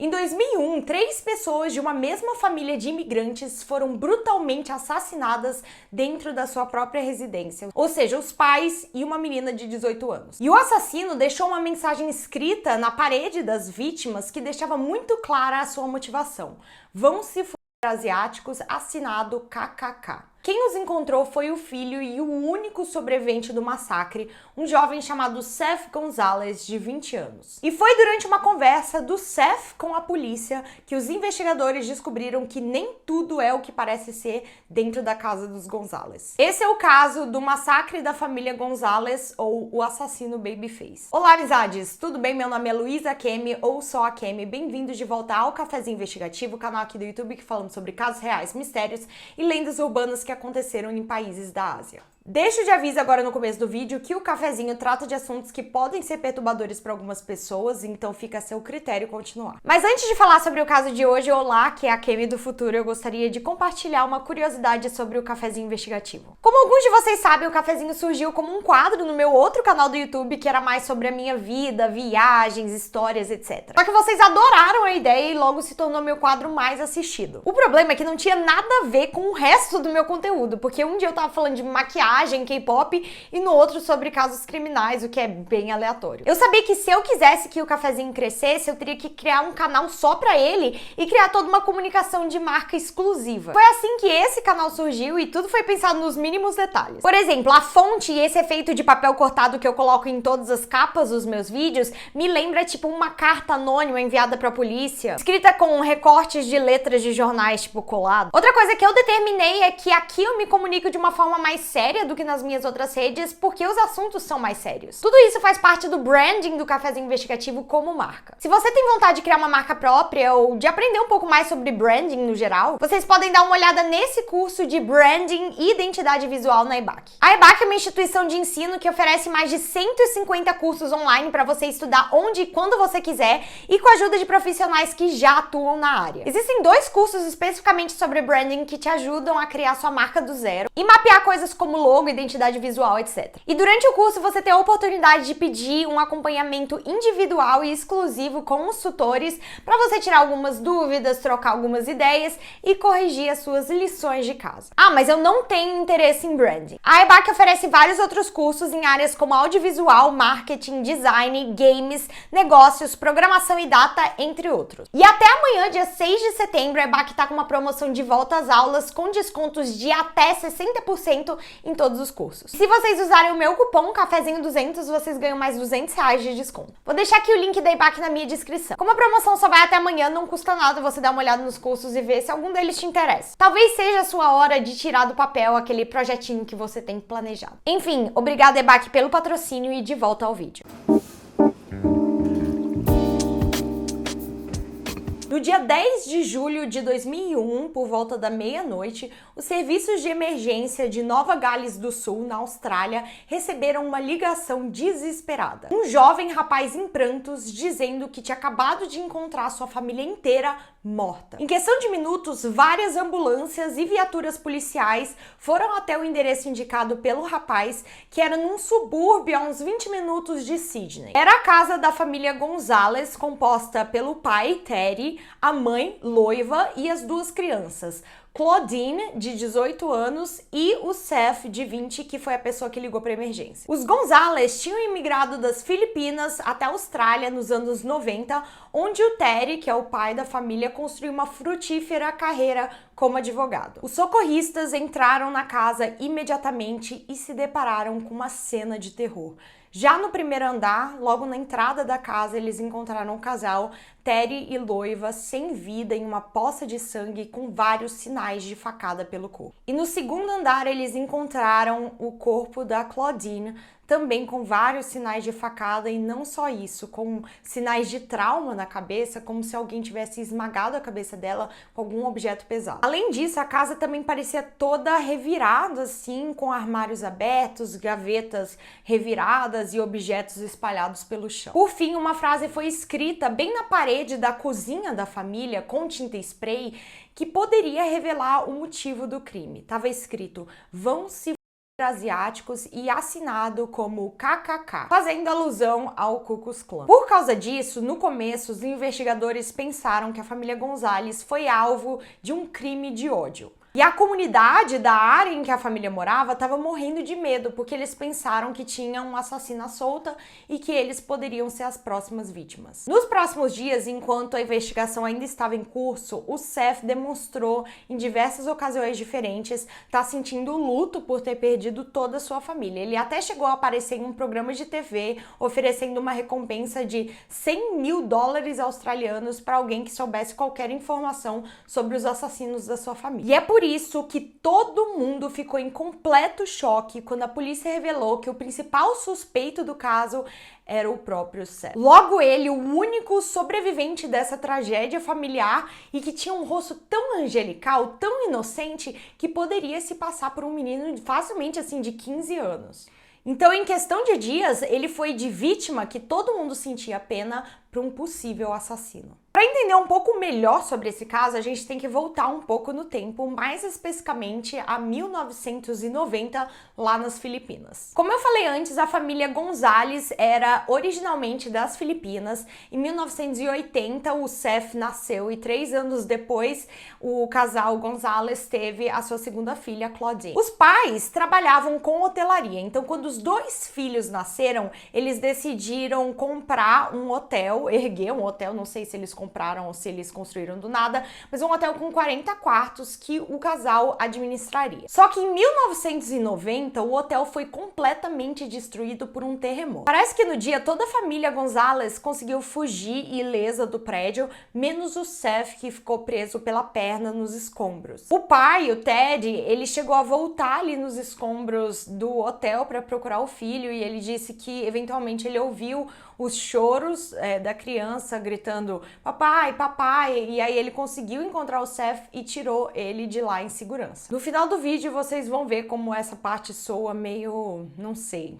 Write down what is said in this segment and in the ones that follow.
Em 2001, 3 pessoas de uma mesma família de imigrantes foram brutalmente assassinadas dentro da sua própria residência, ou seja, os pais e uma menina de 18 anos. E o assassino deixou uma mensagem escrita na parede das vítimas que deixava muito clara a sua motivação. Vão se fuder asiáticos, assinado KKK. Quem os encontrou foi o filho e o único sobrevivente do massacre, um jovem chamado Seth Gonzalez, de 20 anos. E foi durante uma conversa do Seth com a polícia que os investigadores descobriram que nem tudo é o que parece ser dentro da casa dos Gonzalez. Esse é o caso do massacre da família Gonzalez, ou o assassino Babyface. Olá, amizades! Tudo bem? Meu nome é Luísa Kemi, ou só a Kemi. Bem-vindos de volta ao Cafezinho Investigativo, canal aqui do YouTube que falamos sobre casos reais, mistérios e lendas urbanas que aconteceram em países da Ásia. Deixo de aviso agora no começo do vídeo que o cafezinho trata de assuntos que podem ser perturbadores para algumas pessoas, então fica a seu critério continuar. Mas antes de falar sobre o caso de hoje, olá, que é a Kemi do futuro, eu gostaria de compartilhar uma curiosidade sobre o cafezinho investigativo. Como alguns de vocês sabem, o cafezinho surgiu como um quadro no meu outro canal do YouTube, que era mais sobre a minha vida, viagens, histórias, etc. Só que vocês adoraram a ideia e logo se tornou meu quadro mais assistido. O problema é que não tinha nada a ver com o resto do meu conteúdo, porque um dia eu tava falando de maquiagem, K-pop, e no outro sobre casos criminais, o que é bem aleatório. Eu sabia que se eu quisesse que o cafezinho crescesse, eu teria que criar um canal só pra ele e criar toda uma comunicação de marca exclusiva. Foi assim que esse canal surgiu e tudo foi pensado nos mínimos detalhes. Por exemplo, a fonte e esse efeito de papel cortado que eu coloco em todas as capas dos meus vídeos me lembra tipo uma carta anônima enviada pra polícia, escrita com recortes de letras de jornais tipo colado. Outra coisa que eu determinei é que aqui eu me comunico de uma forma mais séria do que nas minhas outras redes, porque os assuntos são mais sérios. Tudo isso faz parte do branding do Cafezinho Investigativo como marca. Se você tem vontade de criar uma marca própria ou de aprender um pouco mais sobre branding no geral, vocês podem dar uma olhada nesse curso de Branding e Identidade Visual na EBAC. A EBAC é uma instituição de ensino que oferece mais de 150 cursos online para você estudar onde e quando você quiser e com a ajuda de profissionais que já atuam na área. Existem 2 cursos especificamente sobre branding que te ajudam a criar sua marca do zero e mapear coisas como logo, identidade visual, etc. E durante o curso você tem a oportunidade de pedir um acompanhamento individual e exclusivo com os tutores para você tirar algumas dúvidas, trocar algumas ideias e corrigir as suas lições de casa. Ah, mas eu não tenho interesse em branding. A EBAC oferece vários outros cursos em áreas como audiovisual, marketing, design, games, negócios, programação e data, entre outros. E até amanhã, dia 6 de setembro, a EBAC está com uma promoção de volta às aulas com descontos de até 60% em todos os cursos. Se vocês usarem o meu cupom Cafezinho200, vocês ganham mais R$200 de desconto. Vou deixar aqui o link da EBAC na minha descrição. Como a promoção só vai até amanhã, não custa nada você dar uma olhada nos cursos e ver se algum deles te interessa. Talvez seja a sua hora de tirar do papel aquele projetinho que você tem planejado. Enfim, obrigada EBAC pelo patrocínio e de volta ao vídeo. No dia 10 de julho de 2001, por volta da meia-noite, os serviços de emergência de Nova Gales do Sul, na Austrália, receberam uma ligação desesperada. Um jovem rapaz em prantos dizendo que tinha acabado de encontrar sua família inteira morta. Em questão de minutos, várias ambulâncias e viaturas policiais foram até o endereço indicado pelo rapaz, que era num subúrbio a uns 20 minutos de Sydney. Era a casa da família Gonzalez, composta pelo pai, Terry, a mãe, Loiva, e as 2 crianças, Claudine, de 18 anos, e o Seth, de 20, que foi a pessoa que ligou para emergência. Os Gonzalez tinham imigrado das Filipinas até a Austrália nos anos 90, onde o Terry, que é o pai da família, construiu uma frutífera carreira como advogado. Os socorristas entraram na casa imediatamente e se depararam com uma cena de terror. Já no primeiro andar, logo na entrada da casa, eles encontraram o casal, Terry e Loiva, sem vida em uma poça de sangue com vários sinais de facada pelo corpo. E no segundo andar, eles encontraram o corpo da Claudine, também com vários sinais de facada, e não só isso, com sinais de trauma na cabeça, como se alguém tivesse esmagado a cabeça dela com algum objeto pesado. Além disso, a casa também parecia toda revirada, assim, com armários abertos, gavetas reviradas e objetos espalhados pelo chão. Por fim, uma frase foi escrita bem na parede da cozinha da família, com tinta spray, que poderia revelar o motivo do crime. Tava escrito: "Vão se asiáticos e assinado como KKK, fazendo alusão ao Ku Klux Klan. Por causa disso, no começo, os investigadores pensaram que a família Gonzalez foi alvo de um crime de ódio. E a comunidade da área em que a família morava estava morrendo de medo, porque eles pensaram que tinha um assassino à solta e que eles poderiam ser as próximas vítimas. Nos próximos dias, enquanto a investigação ainda estava em curso, o Seth demonstrou em diversas ocasiões diferentes estar sentindo luto por ter perdido toda a sua família. Ele até chegou a aparecer em um programa de TV oferecendo uma recompensa de $100.000 australianos para alguém que soubesse qualquer informação sobre os assassinos da sua família. E é por isso que todo mundo ficou em completo choque quando a polícia revelou que o principal suspeito do caso era o próprio Seth. Logo ele, o único sobrevivente dessa tragédia familiar e que tinha um rosto tão angelical, tão inocente, que poderia se passar por um menino facilmente assim de 15 anos. Então, em questão de dias, ele foi de vítima que todo mundo sentia pena para um possível assassino. Para entender um pouco melhor sobre esse caso, a gente tem que voltar um pouco no tempo, mais especificamente a 1990, lá nas Filipinas. Como eu falei antes, a família Gonzalez era originalmente das Filipinas. Em 1980, o Seth nasceu e 3 anos depois, o casal Gonzalez teve a sua segunda filha, Claudine. Os pais trabalhavam com hotelaria, então quando os 2 filhos nasceram, eles decidiram comprar um hotel, erguer um hotel, não sei se eles compraram ou se eles construíram do nada, mas um hotel com 40 quartos que o casal administraria. Só que em 1990, o hotel foi completamente destruído por um terremoto. Parece que no dia toda a família Gonzalez conseguiu fugir ilesa do prédio, menos o Seth, que ficou preso pela perna nos escombros. O pai, o Ted, ele chegou a voltar ali nos escombros do hotel para procurar o filho e ele disse que eventualmente ele ouviu os choros da criança gritando papai, papai, e aí ele conseguiu encontrar o Seth e tirou ele de lá em segurança. No final do vídeo vocês vão ver como essa parte soa meio, não sei,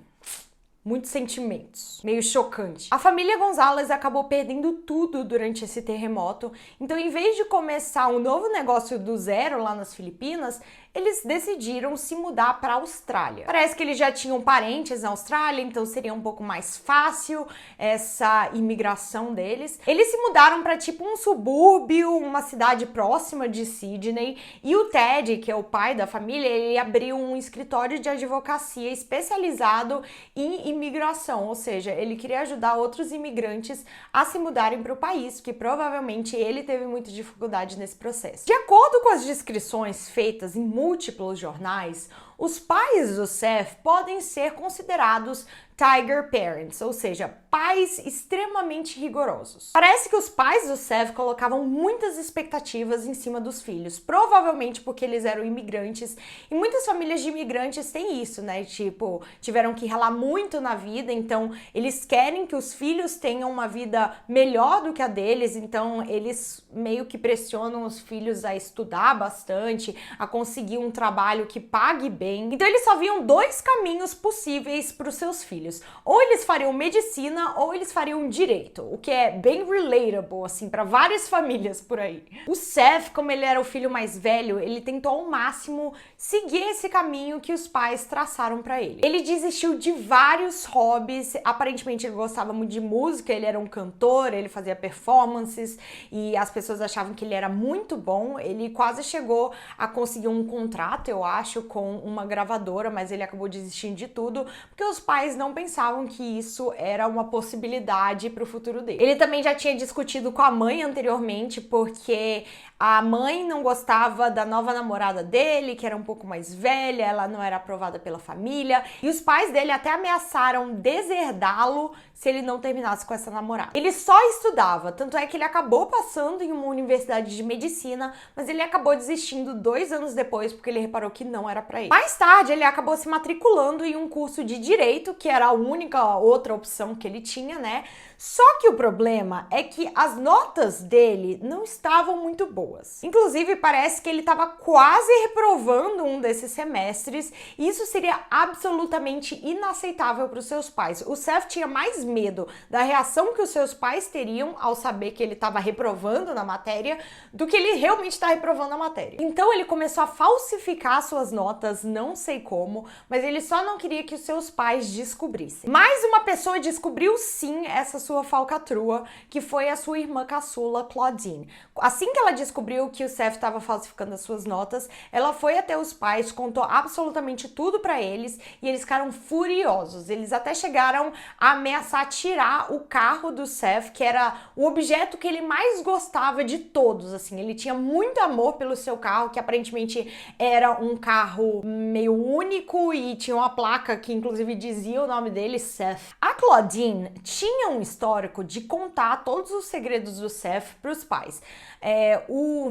muitos sentimentos, meio chocante. A família Gonzalez acabou perdendo tudo durante esse terremoto, então em vez de começar um novo negócio do zero lá nas Filipinas, eles decidiram se mudar para a Austrália. Parece que eles já tinham parentes na Austrália, então seria um pouco mais fácil essa imigração deles. Eles se mudaram para tipo um subúrbio, uma cidade próxima de Sydney, e o Ted, que é o pai da família, ele abriu um escritório de advocacia especializado em imigração, ou seja, ele queria ajudar outros imigrantes a se mudarem para o país, que provavelmente ele teve muita dificuldade nesse processo. De acordo com as descrições feitas em múltiplos jornais, os pais do Seth podem ser considerados Tiger Parents, ou seja, pais extremamente rigorosos. Parece que os pais do Seth colocavam muitas expectativas em cima dos filhos, provavelmente porque eles eram imigrantes, e muitas famílias de imigrantes têm isso, né? Tipo, tiveram que ralar muito na vida, então eles querem que os filhos tenham uma vida melhor do que a deles, então eles meio que pressionam os filhos a estudar bastante, a conseguir um trabalho que pague bem. Então eles só viam 2 caminhos possíveis para os seus filhos. Ou eles fariam medicina ou eles fariam direito, o que é bem relatable, assim, para várias famílias por aí. O Seth, como ele era o filho mais velho, ele tentou ao máximo seguir esse caminho que os pais traçaram para ele. Ele desistiu de vários hobbies, aparentemente ele gostava muito de música, ele era um cantor, ele fazia performances e as pessoas achavam que ele era muito bom. Ele quase chegou a conseguir um contrato, eu acho, com uma gravadora, mas ele acabou desistindo de tudo, porque os pais não pensavam que isso era uma possibilidade para o futuro dele. Ele também já tinha discutido com a mãe anteriormente, porque a mãe não gostava da nova namorada dele, que era um pouco mais velha, ela não era aprovada pela família, e os pais dele até ameaçaram deserdá-lo se ele não terminasse com essa namorada. Ele só estudava, tanto é que ele acabou passando em uma universidade de medicina, mas ele acabou desistindo 2 anos depois, porque ele reparou que não era pra ele. Mais tarde, ele acabou se matriculando em um curso de direito, que era a única outra opção que ele tinha, né? Só que o problema é que as notas dele não estavam muito boas. Inclusive, parece que ele estava quase reprovando um desses semestres, e isso seria absolutamente inaceitável para os seus pais. O Seth tinha mais medo da reação que os seus pais teriam ao saber que ele estava reprovando na matéria do que ele realmente está reprovando a matéria. Então ele começou a falsificar suas notas, não sei como, mas ele só não queria que os seus pais descobrissem. Mais uma pessoa descobriu sim essa sua falcatrua, que foi a sua irmã caçula, Claudine. Assim que ela descobriu que o Seth estava falsificando as suas notas, ela foi até os pais, contou absolutamente tudo pra eles e eles ficaram furiosos. Eles até chegaram a ameaçar tirar o carro do Seth, que era o objeto que ele mais gostava de todos, assim. Ele tinha muito amor pelo seu carro, que aparentemente era um carro meio único e tinha uma placa que inclusive dizia o nome dele, Seth. A Claudine tinha um histórico de contar todos os segredos do Seth pros pais.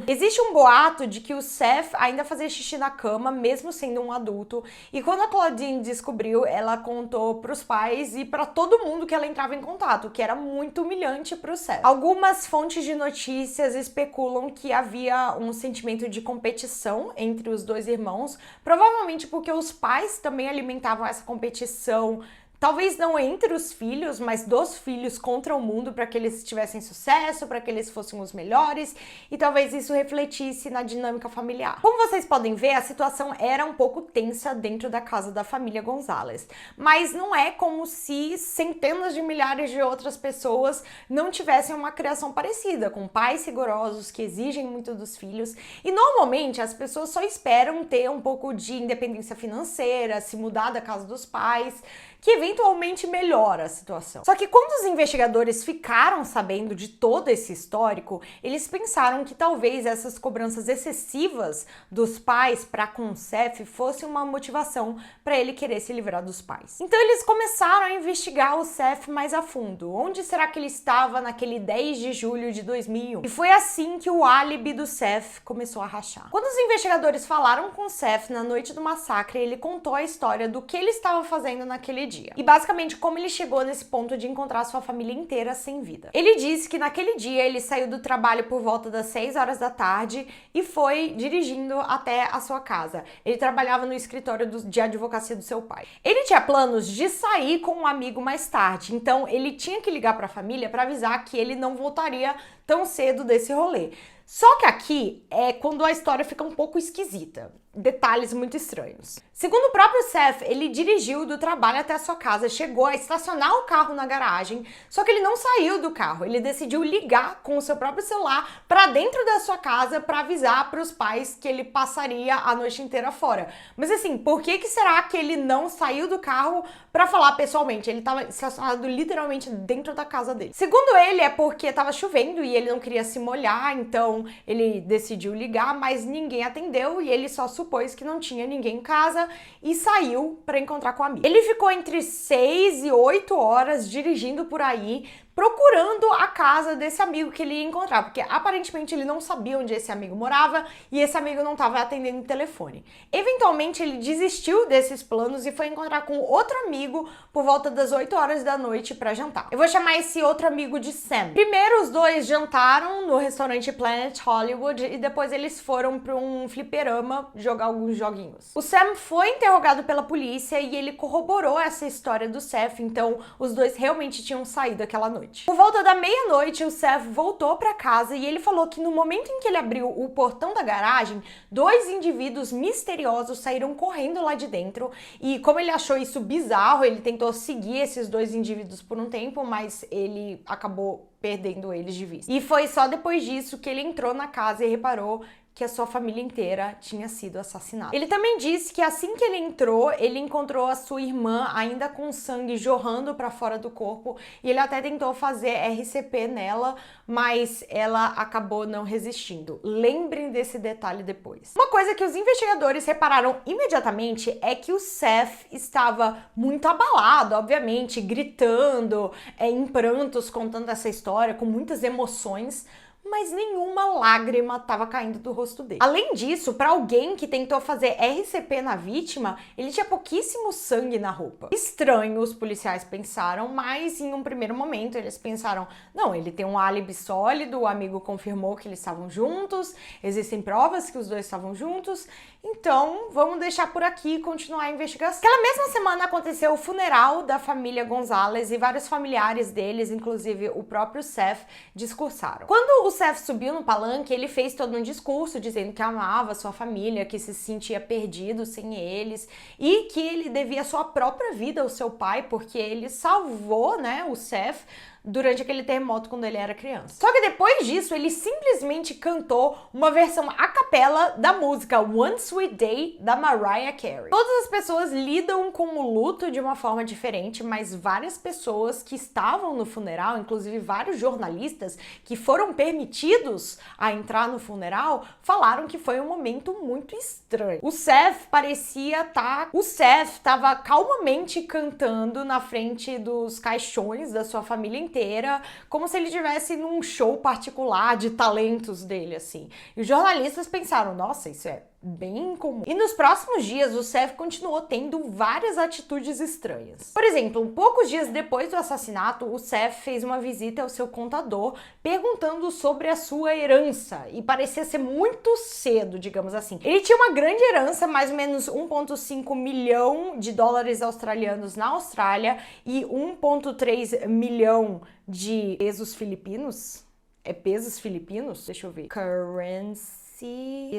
Existe um boato de que o Seth ainda fazia xixi na cama, mesmo sendo um adulto, e quando a Claudine descobriu, ela contou pros pais e pra todo mundo que ela entrava em contato, que era muito humilhante pro Seth. Algumas fontes de notícias especulam que havia um sentimento de competição entre os dois irmãos, provavelmente porque os pais também alimentavam essa competição. Talvez não entre os filhos, mas dos filhos contra o mundo, para que eles tivessem sucesso, para que eles fossem os melhores, e talvez isso refletisse na dinâmica familiar. Como vocês podem ver, a situação era um pouco tensa dentro da casa da família Gonzalez, mas não é como se centenas de milhares de outras pessoas não tivessem uma criação parecida, com pais rigorosos que exigem muito dos filhos, e normalmente as pessoas só esperam ter um pouco de independência financeira, se mudar da casa dos pais, que eventualmente melhora a situação. Só que quando os investigadores ficaram sabendo de todo esse histórico, eles pensaram que talvez essas cobranças excessivas dos pais para com o Seth fosse uma motivação para ele querer se livrar dos pais. Então eles começaram a investigar o Seth mais a fundo. Onde será que ele estava naquele 10 de julho de 2001? E foi assim que o álibi do Seth começou a rachar. Quando os investigadores falaram com o Seth na noite do massacre, ele contou a história do que ele estava fazendo naquele dia. E basicamente como ele chegou nesse ponto de encontrar sua família inteira sem vida. Ele disse que naquele dia ele saiu do trabalho por volta das 6 horas da tarde e foi dirigindo até a sua casa. Ele trabalhava no escritório de advocacia do seu pai. Ele tinha planos de sair com um amigo mais tarde, então ele tinha que ligar para a família para avisar que ele não voltaria tão cedo desse rolê. Só que aqui é quando a história fica um pouco esquisita. Detalhes muito estranhos. Segundo o próprio Seth, ele dirigiu do trabalho até a sua casa, chegou a estacionar o carro na garagem, só que ele não saiu do carro. Ele decidiu ligar com o seu próprio celular para dentro da sua casa para avisar para os pais que ele passaria a noite inteira fora. Mas assim, por que será que ele não saiu do carro para falar pessoalmente? Ele estava estacionado literalmente dentro da casa dele. Segundo ele, é porque estava chovendo e ele não queria se molhar, então ele decidiu ligar, mas ninguém atendeu e ele só supôs que não tinha ninguém em casa e saiu para encontrar com a amiga. Ele ficou entre 6 e 8 horas dirigindo por aí, procurando a casa desse amigo que ele ia encontrar, porque aparentemente ele não sabia onde esse amigo morava e esse amigo não estava atendendo o telefone. Eventualmente ele desistiu desses planos e foi encontrar com outro amigo por volta das 8 horas da noite para jantar. Eu vou chamar esse outro amigo de Sam. Primeiro os dois jantaram no restaurante Planet Hollywood e depois eles foram para um fliperama jogar alguns joguinhos. O Sam foi interrogado pela polícia e ele corroborou essa história do Seth, então os dois realmente tinham saído aquela noite. Por volta da meia-noite, o Seth voltou para casa e ele falou que no momento em que ele abriu o portão da garagem, 2 indivíduos misteriosos saíram correndo lá de dentro e como ele achou isso bizarro, ele tentou seguir esses 2 indivíduos por um tempo, mas ele acabou perdendo eles de vista. E foi só depois disso que ele entrou na casa e reparou que a sua família inteira tinha sido assassinada. Ele também disse que assim que ele entrou, ele encontrou a sua irmã ainda com sangue jorrando para fora do corpo e ele até tentou fazer RCP nela, mas ela acabou não resistindo. Lembrem desse detalhe depois. Uma coisa que os investigadores repararam imediatamente é que o Seth estava muito abalado, obviamente, gritando, em prantos, contando essa história com muitas emoções, mas nenhuma lágrima estava caindo do rosto dele. Além disso, para alguém que tentou fazer RCP na vítima, ele tinha pouquíssimo sangue na roupa. Estranho, os policiais pensaram, mas em um primeiro momento eles pensaram, não, ele tem um álibi sólido, o amigo confirmou que eles estavam juntos, existem provas que os dois estavam juntos, então vamos deixar por aqui e continuar a investigação. Aquela mesma semana aconteceu o funeral da família Gonzalez e vários familiares deles, inclusive o próprio Seth, discursaram. Quando os Seth subiu no palanque, ele fez todo um discurso dizendo que amava sua família, que se sentia perdido sem eles e que ele devia sua própria vida ao seu pai, porque ele salvou, né, o Seth durante aquele terremoto quando ele era criança. Só que depois disso, ele simplesmente cantou uma versão a capela da música One Sweet Day, da Mariah Carey. Todas as pessoas lidam com o luto de uma forma diferente, mas várias pessoas que estavam no funeral, inclusive vários jornalistas que foram permitidos a entrar no funeral, falaram que foi um momento muito estranho. O Seth estava calmamente cantando na frente dos caixões da sua família inteira, como se ele estivesse num show particular de talentos dele, assim. E os jornalistas pensaram, nossa, isso é bem incomum. E nos próximos dias, o Seth continuou tendo várias atitudes estranhas. Por exemplo, poucos dias depois do assassinato, o Seth fez uma visita ao seu contador, perguntando sobre a sua herança, e parecia ser muito cedo, digamos assim. Ele tinha uma grande herança, mais ou menos 1,5 milhão de dólares australianos na Austrália e 1,3 milhão de pesos filipinos. É pesos filipinos? Deixa eu ver. Currency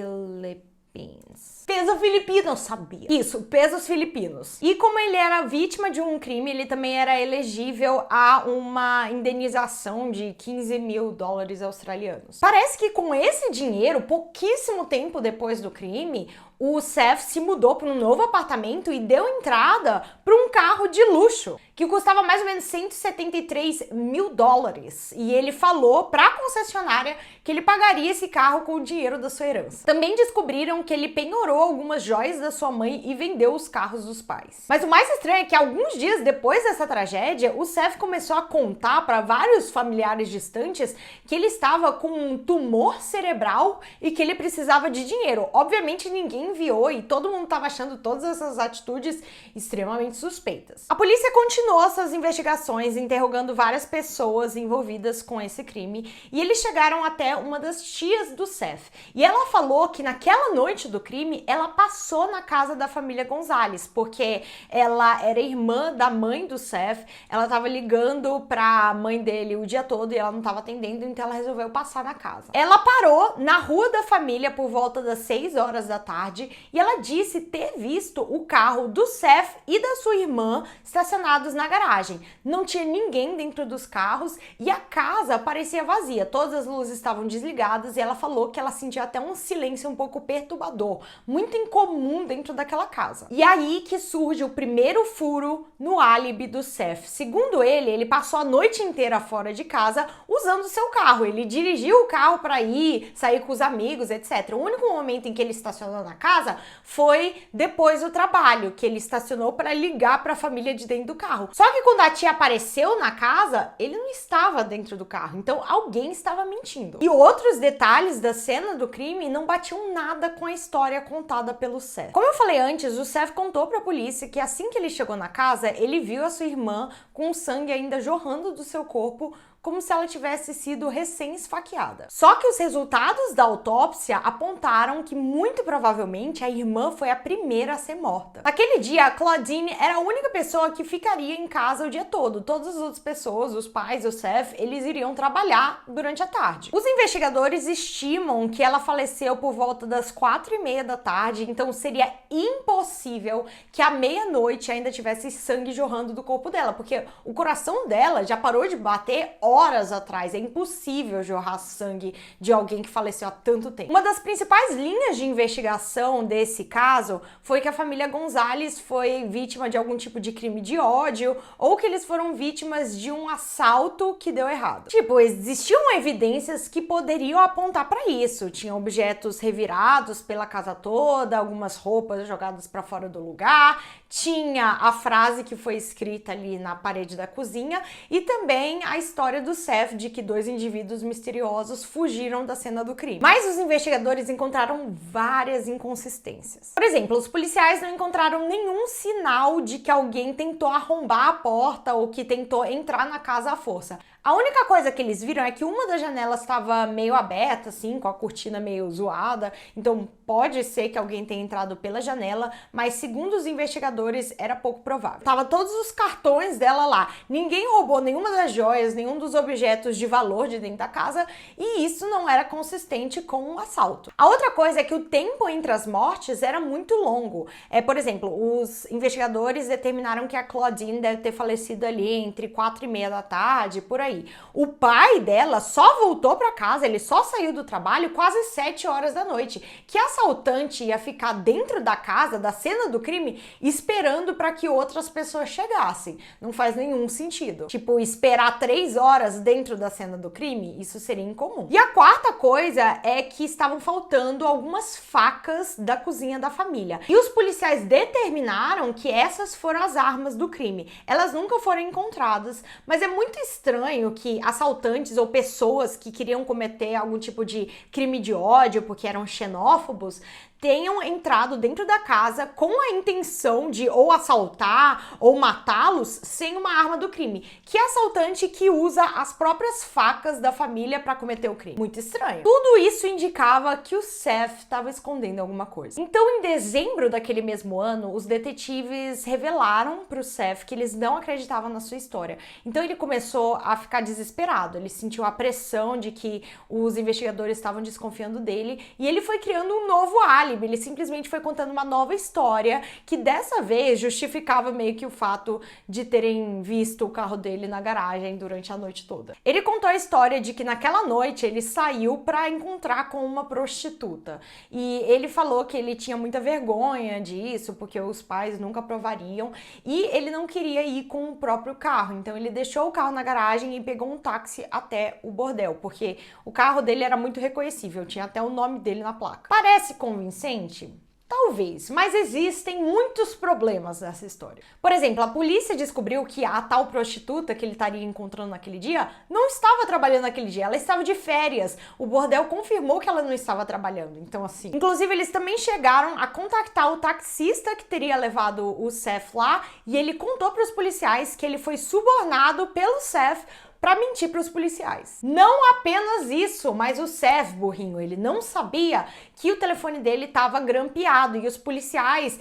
peso filipino, sabia. Isso, pesos filipinos. E como ele era vítima de um crime, ele também era elegível a uma indenização de 15 mil dólares australianos. Parece que com esse dinheiro, pouquíssimo tempo depois do crime, o Seth se mudou para um novo apartamento e deu entrada para um carro de luxo, que custava mais ou menos 173 mil dólares. E ele falou para a concessionária que ele pagaria esse carro com o dinheiro da sua herança. Também descobriram que ele penhorou algumas joias da sua mãe e vendeu os carros dos pais. Mas o mais estranho é que alguns dias depois dessa tragédia, o Seth começou a contar para vários familiares distantes que ele estava com um tumor cerebral e que ele precisava de dinheiro. Obviamente ninguém enviou e todo mundo estava achando todas essas atitudes extremamente suspeitas. A polícia continuou suas investigações, interrogando várias pessoas envolvidas com esse crime, e eles chegaram até uma das tias do Seth. E ela falou que naquela noite do crime, ela passou na casa da família Gonzalez, porque ela era irmã da mãe do Seth, ela estava ligando pra mãe dele o dia todo e ela não estava atendendo, então ela resolveu passar na casa. Ela parou na rua da família por volta das 6 horas da tarde e ela disse ter visto o carro do Seth e da sua irmã estacionados na garagem. Não tinha ninguém dentro dos carros e a casa parecia vazia. Todas as luzes estavam desligadas e ela falou que ela sentia até um silêncio um pouco perturbador, muito incomum dentro daquela casa. E aí que surge o primeiro furo no álibi do Seth. Segundo ele, ele passou a noite inteira fora de casa usando o seu carro. Ele dirigiu o carro para ir, sair com os amigos, etc. O único momento em que ele estacionou na casa foi depois do trabalho, que ele estacionou para ligar para a família de dentro do carro. Só que quando a tia apareceu na casa, ele não estava dentro do carro, então alguém estava mentindo. E outros detalhes da cena do crime não batiam nada com a história contada pelo Seth. Como eu falei antes, o Seth contou para a polícia que assim que ele chegou na casa, ele viu a sua irmã com o sangue ainda jorrando do seu corpo, como se ela tivesse sido recém-esfaqueada. Só que os resultados da autópsia apontaram que muito provavelmente a irmã foi a primeira a ser morta. Naquele dia, a Claudine era a única pessoa que ficaria em casa o dia todo. Todas as outras pessoas, os pais, o Seth, eles iriam trabalhar durante a tarde. Os investigadores estimam que ela faleceu por volta das 4h30 da tarde, então seria impossível que à meia-noite ainda tivesse sangue jorrando do corpo dela, porque o coração dela já parou de bater horas atrás. É impossível jorrar sangue de alguém que faleceu há tanto tempo. Uma das principais linhas de investigação desse caso foi que a família Gonzalez foi vítima de algum tipo de crime de ódio ou que eles foram vítimas de um assalto que deu errado. Tipo, existiam evidências que poderiam apontar para isso. Tinha objetos revirados pela casa toda, algumas roupas jogadas para fora do lugar, tinha a frase que foi escrita ali na parede da cozinha e também a história do Seth de que 2 indivíduos misteriosos fugiram da cena do crime. Mas os investigadores encontraram várias inconsistências. Por exemplo, os policiais não encontraram nenhum sinal de que alguém tentou arrombar a porta ou que tentou entrar na casa à força. A única coisa que eles viram é que uma das janelas estava meio aberta, assim, com a cortina meio zoada, então pode ser que alguém tenha entrado pela janela, mas segundo os investigadores era pouco provável. Tava todos os cartões dela lá, ninguém roubou nenhuma das joias, nenhum dos objetos de valor de dentro da casa, e isso não era consistente com um assalto. A outra coisa é que o tempo entre as mortes era muito longo. Por exemplo, os investigadores determinaram que a Claudine deve ter falecido ali entre 4h30 da tarde, por aí. O pai dela só voltou para casa, ele só saiu do trabalho quase 7 horas da noite. Que assaltante ia ficar dentro da casa, da cena do crime, esperando para que outras pessoas chegassem? Não faz nenhum sentido. Tipo, esperar 3 horas dentro da cena do crime, isso seria incomum. E a quarta coisa é que estavam faltando algumas facas da cozinha da família. E os policiais determinaram que essas foram as armas do crime. Elas nunca foram encontradas, mas é muito estranho que assaltantes ou pessoas que queriam cometer algum tipo de crime de ódio porque eram xenófobos tenham entrado dentro da casa com a intenção de ou assaltar ou matá-los sem uma arma do crime. Que assaltante que usa as próprias facas da família para cometer o crime? Muito estranho. Tudo isso indicava que o Seth estava escondendo alguma coisa. Então, em dezembro daquele mesmo ano, os detetives revelaram para o Seth que eles não acreditavam na sua história. Então, ele começou a ficar desesperado. Ele sentiu a pressão de que os investigadores estavam desconfiando dele e ele foi criando um novo álibi. Ele simplesmente foi contando uma nova história que dessa vez justificava meio que o fato de terem visto o carro dele na garagem durante a noite toda. Ele contou a história de que naquela noite ele saiu para encontrar com uma prostituta e ele falou que ele tinha muita vergonha disso porque os pais nunca aprovariam e ele não queria ir com o próprio carro, então ele deixou o carro na garagem e pegou um táxi até o bordel, porque o carro dele era muito reconhecível, tinha até o nome dele na placa. Parece convincente? Talvez, mas existem muitos problemas nessa história. Por exemplo, a polícia descobriu que a tal prostituta que ele estaria encontrando naquele dia não estava trabalhando naquele dia, ela estava de férias. O bordel confirmou que ela não estava trabalhando, então assim... Inclusive, eles também chegaram a contactar o taxista que teria levado o Seth lá e ele contou para os policiais que ele foi subornado pelo Seth para mentir para os policiais. Não apenas isso, mas o Seth, burrinho, ele não sabia que o telefone dele estava grampeado e os policiais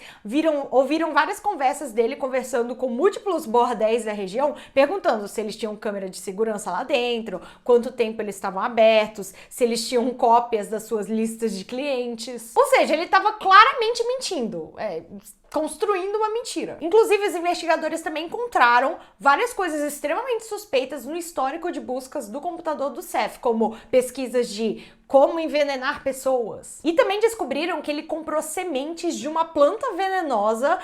ouviram várias conversas dele conversando com múltiplos bordéis da região, perguntando se eles tinham câmera de segurança lá dentro, quanto tempo eles estavam abertos, se eles tinham cópias das suas listas de clientes. Ou seja, ele estava claramente mentindo. Construindo uma mentira. Inclusive, os investigadores também encontraram várias coisas extremamente suspeitas no histórico de buscas do computador do Seth, como pesquisas de como envenenar pessoas. E também descobriram que ele comprou sementes de uma planta venenosa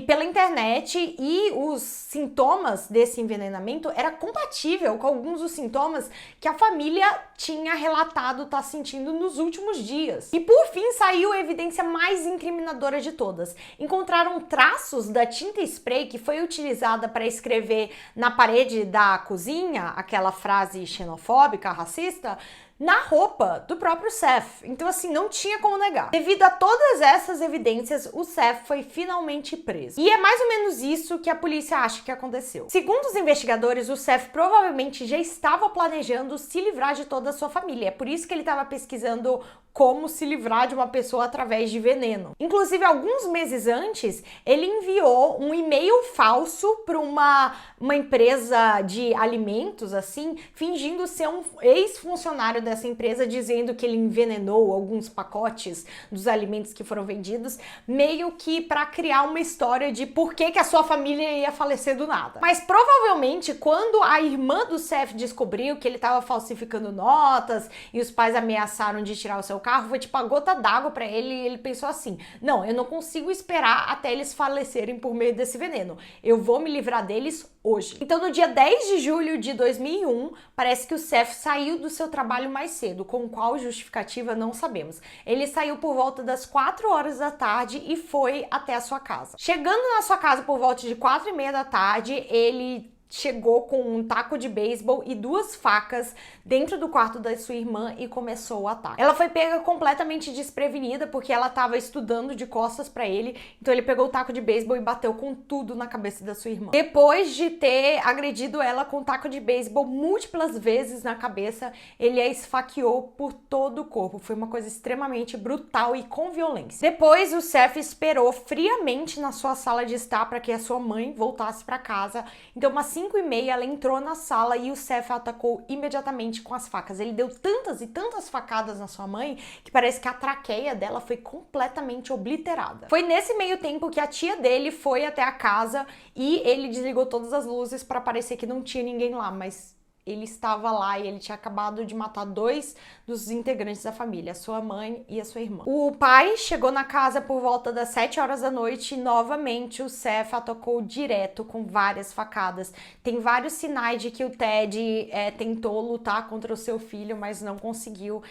pela internet e os sintomas desse envenenamento era compatível com alguns dos sintomas que a família tinha relatado estar sentindo nos últimos dias. E por fim saiu a evidência mais incriminadora de todas. Encontraram traços da tinta spray que foi utilizada para escrever na parede da cozinha aquela frase xenofóbica, racista, na roupa do próprio Seth. Então, assim, não tinha como negar. Devido a todas essas evidências, o Seth foi finalmente preso. E é mais ou menos isso que a polícia acha que aconteceu. Segundo os investigadores, o Seth provavelmente já estava planejando se livrar de toda a sua família. É por isso que ele estava pesquisando como se livrar de uma pessoa através de veneno. Inclusive, alguns meses antes, ele enviou um e-mail falso para uma empresa de alimentos, assim, fingindo ser um ex-funcionário dessa empresa, dizendo que ele envenenou alguns pacotes dos alimentos que foram vendidos, meio que para criar uma história de por que a sua família ia falecer do nada. Mas provavelmente, quando a irmã do Seth descobriu que ele estava falsificando notas e os pais ameaçaram de tirar o seu carro, foi tipo a gota d'água para ele e ele pensou assim: não, eu não consigo esperar até eles falecerem por meio desse veneno. Eu vou me livrar deles hoje. Então, no dia 10 de julho de 2001, parece que o Seth saiu do seu trabalho mais cedo, com qual justificativa não sabemos. Ele saiu por volta das 4 horas da tarde e foi até a sua casa. Chegando na sua casa por volta de 4h30 da tarde, ele chegou com um taco de beisebol e 2 facas dentro do quarto da sua irmã e começou o ataque. Ela foi pega completamente desprevenida porque ela estava estudando de costas para ele, então ele pegou o taco de beisebol e bateu com tudo na cabeça da sua irmã. Depois de ter agredido ela com o taco de beisebol múltiplas vezes na cabeça, ele a esfaqueou por todo o corpo. Foi uma coisa extremamente brutal e com violência. Depois, o Seth esperou friamente na sua sala de estar para que a sua mãe voltasse para casa. Então, umas 5h30, ela entrou na sala e o Seth atacou imediatamente com as facas. Ele deu tantas e tantas facadas na sua mãe que parece que a traqueia dela foi completamente obliterada. Foi nesse meio tempo que a tia dele foi até a casa e ele desligou todas as luzes para parecer que não tinha ninguém lá, mas ele estava lá e ele tinha acabado de matar 2 dos integrantes da família, a sua mãe e a sua irmã. O pai chegou na casa por volta das 7 horas da noite e novamente o Seth atacou direto com várias facadas. Tem vários sinais de que o Ted tentou lutar contra o seu filho, mas não conseguiu.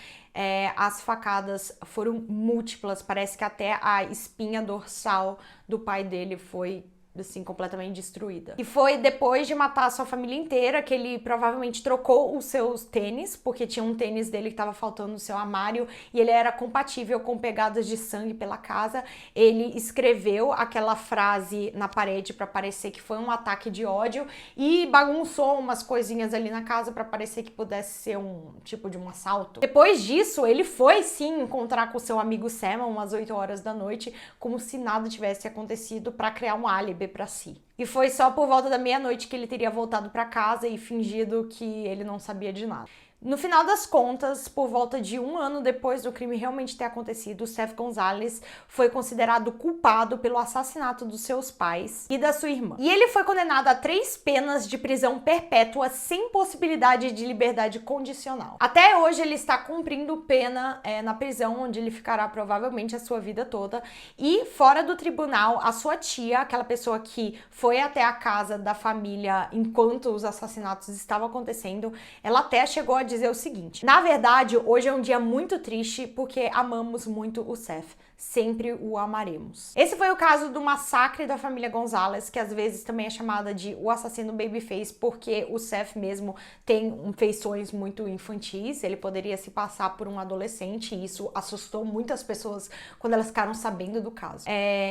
As facadas foram múltiplas, parece que até a espinha dorsal do pai dele foi assim, completamente destruída. E foi depois de matar a sua família inteira que ele provavelmente trocou os seus tênis, porque tinha um tênis dele que estava faltando no seu armário e ele era compatível com pegadas de sangue pela casa. Ele escreveu aquela frase na parede para parecer que foi um ataque de ódio e bagunçou umas coisinhas ali na casa para parecer que pudesse ser um tipo de um assalto. Depois disso, ele foi sim encontrar com o seu amigo Sam umas 8 horas da noite, como se nada tivesse acontecido, para criar um álibi para si. E foi só por volta da meia-noite que ele teria voltado para casa e fingido que ele não sabia de nada. No final das contas, por volta de 1 ano depois do crime realmente ter acontecido, Seth Gonzalez foi considerado culpado pelo assassinato dos seus pais e da sua irmã. E ele foi condenado a 3 penas de prisão perpétua sem possibilidade de liberdade condicional. Até hoje ele está cumprindo pena na prisão, onde ele ficará provavelmente a sua vida toda. E fora do tribunal, a sua tia, aquela pessoa que foi até a casa da família enquanto os assassinatos estavam acontecendo, ela até chegou a dizer o seguinte: na verdade, hoje é um dia muito triste porque amamos muito o Seth. Sempre o amaremos. Esse foi o caso do massacre da família Gonzalez, que às vezes também é chamada de o assassino Babyface, porque o Seth mesmo tem feições muito infantis, ele poderia se passar por um adolescente e isso assustou muitas pessoas quando elas ficaram sabendo do caso.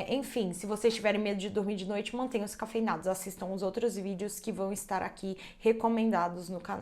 Enfim, se vocês tiverem medo de dormir de noite, mantenham-se cafeinados, assistam os outros vídeos que vão estar aqui recomendados no canal.